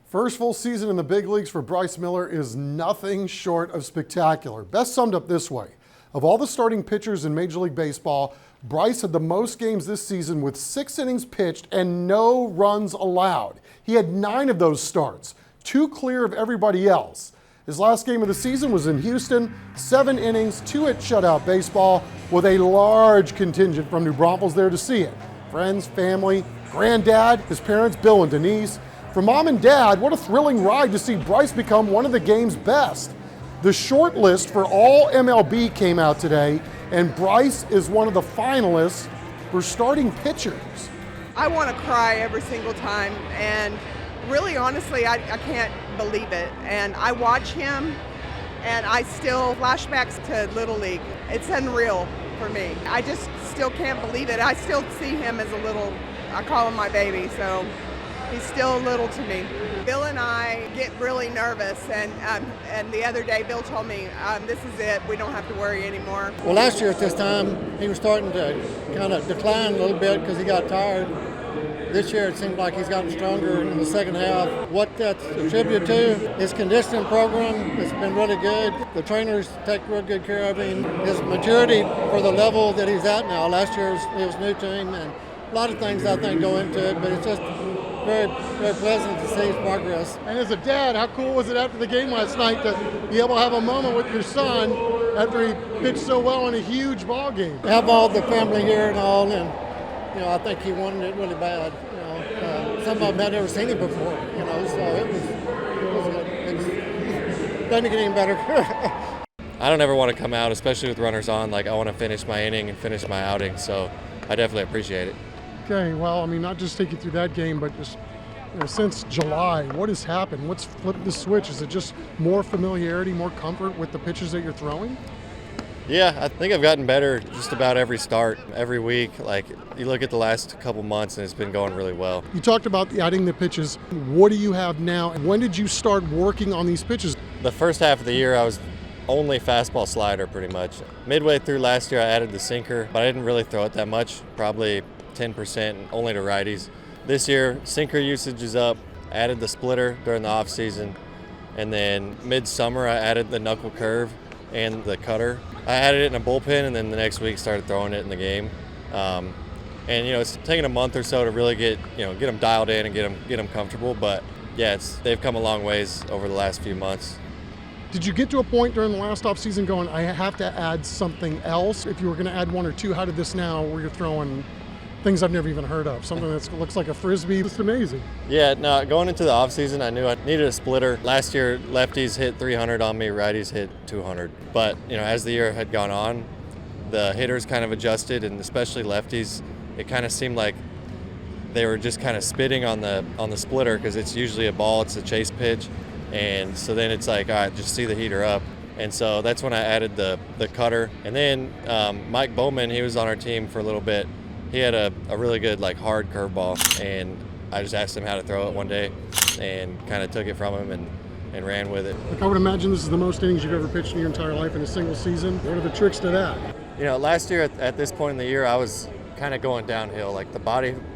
First full season in the big leagues for Bryce Miller is nothing short of spectacular. Best summed up this way. Of all the starting pitchers in Major League Baseball, Bryce had the most games this season with 6 innings pitched and no runs allowed. He had 9 of those starts, 2 clear of everybody else. His last game of the season was in Houston, 7 innings, 2-hit shutout baseball with a large contingent from New Braunfels there to see it. Friends, family, granddad, his parents, Bill and Denise. For mom and dad, what a thrilling ride to see Bryce become one of the game's best. The short list for all MLB came out today, and Bryce is one of the finalists for starting pitchers. I want to cry every single time, and really honestly, I can't believe it. And I watch him, and I still flashbacks to Little League. It's unreal for me. I just still can't believe it. I still see him as a little, I call him my baby, so he's still little to me. Bill and I get really nervous, and the other day Bill told me, this is it, we don't have to worry anymore. Well, last year at this time, he was starting to kind of decline a little bit because he got tired. This year it seemed like he's gotten stronger in the second half. What that's attributed to, his conditioning program has been really good. The trainers take real good care of him. His maturity for the level that he's at now, last year it was new to him, and a lot of things I think go into it, but it's just very, very pleasant to see his progress. And as a dad, how cool was it after the game last night to be able to have a moment with your son after he pitched so well in a huge ball game? Have all the family here and all, and I think he wanted it really bad. Some of them had never seen him before, so it's going to get even better. I don't ever want to come out, especially with runners on. I want to finish my inning and finish my outing, so I definitely appreciate it. Okay, well, not just take you through that game, but just since July, what has happened? What's flipped the switch? Is it just more familiarity, more comfort with the pitches that you're throwing? Yeah, I think I've gotten better just about every start, every week. You look at the last couple months and it's been going really well. You talked about adding the pitches. What do you have now? When did you start working on these pitches? The first half of the year I was only fastball slider pretty much. Midway through last year I added the sinker, but I didn't really throw it that much, probably 10% only to righties. This year sinker usage is up, added the splitter during the off season, and then midsummer I added the knuckle curve and the cutter. I added it in a bullpen, and then the next week started throwing it in the game. It's taken a month or so to really get them dialed in and get them comfortable. But yeah, they've come a long ways over the last few months. Did you get to a point during the last offseason going, I have to add something else? If you were going to add 1 or 2, how did this now where you're throwing things I've never even heard of, something that looks like a Frisbee? It's amazing. Yeah, no, going into the offseason, I knew I needed a splitter. Last year, lefties hit 300 on me, righties hit 200. But, as the year had gone on, the hitters kind of adjusted, and especially lefties, it kind of seemed like they were just kind of spitting on the splitter because it's usually a ball, it's a chase pitch. And so then it's like, all right, just see the heater up. And so that's when I added the cutter. And then Mike Bowman, he was on our team for a little bit. He had a really good, hard curveball, and I just asked him how to throw it one day and kind of took it from him and ran with it. I would imagine this is the most innings you've ever pitched in your entire life in a single season. What are the tricks to that? Last year at this point in the year, I was kind of going downhill.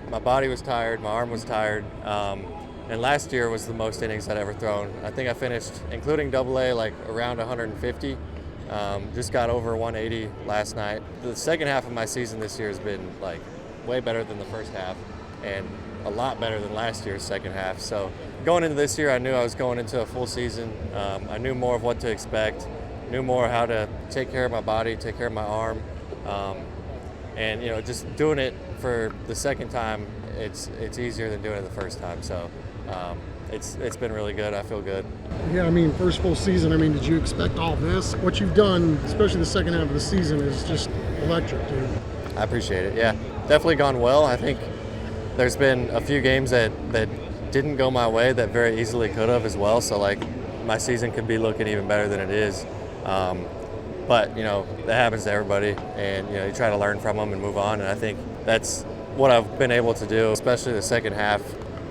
My body was tired, my arm was tired, and last year was the most innings I'd ever thrown. I think I finished, including AA, around 150. Just got over 180 last night. The second half of my season this year has been way better than the first half and a lot better than last year's second half. So going into this year, I knew I was going into a full season. I knew more of what to expect, knew more how to take care of my body, take care of my arm. Just doing it for the second time, it's easier than doing it the first time. So it's been really good. I feel good. Yeah, first full season, did you expect all this? What you've done, especially the second half of the season, is just electric, dude. I appreciate it. Yeah, definitely gone well. I think there's been a few games that didn't go my way that very easily could have as well. So my season could be looking even better than it is. But that happens to everybody, and you try to learn from them and move on. And I think that's what I've been able to do, especially the second half.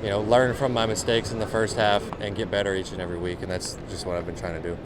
Learn from my mistakes in the first half and get better each and every week, and that's just what I've been trying to do.